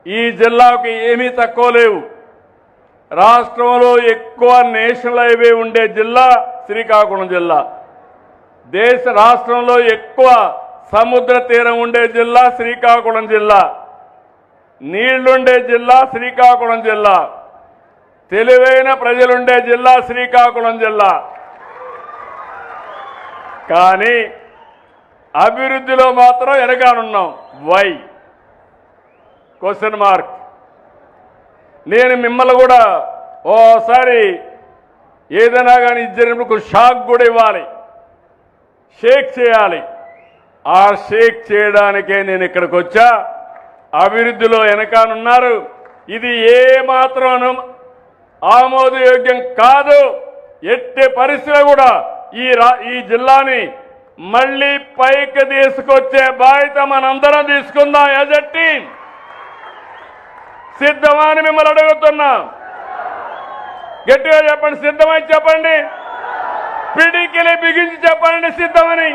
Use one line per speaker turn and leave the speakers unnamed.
ఈ జిల్లాకు ఏమీ తక్కువ లేవు. రాష్ట్రంలో ఎక్కువ నేషనల్ హైవే ఉండే జిల్లా శ్రీకాకుళం జిల్లా. రాష్ట్రంలో ఎక్కువ సముద్ర తీరం ఉండే జిల్లా శ్రీకాకుళం జిల్లా. నీళ్లుండే జిల్లా శ్రీకాకుళం జిల్లా. తెలివైన ప్రజలుండే జిల్లా శ్రీకాకుళం జిల్లా. కానీ అభివృద్ధిలో మాత్రం వెనకానున్నాం. వై? Question mark. నేను మిమ్మల్ని కూడా ఓసారి ఏదైనా కానీ ఇద్దరినప్పుడు షాక్ కూడా ఇవ్వాలి, షేక్ చేయాలి. ఆ షేక్ చేయడానికే నేను ఇక్కడికి వచ్చా. అభివృద్ధిలో వెనకానున్నారు. ఇది ఏ మాత్రం ఆమోదయోగ్యం కాదు. ఎట్టి పరిస్థితుల్లో కూడా ఈ జిల్లాని మళ్ళీ పైకి తీసుకొచ్చే బాధ్యత మనందరం తీసుకుందాం. యాజ్ ఎ టీం సిద్ధమా అని మిమ్మల్ని అడుగుతున్నా. గట్టిగా చెప్పండి, సిద్ధమని చెప్పండి. పిడికిలి బిగించి చెప్పండి సిద్ధమని.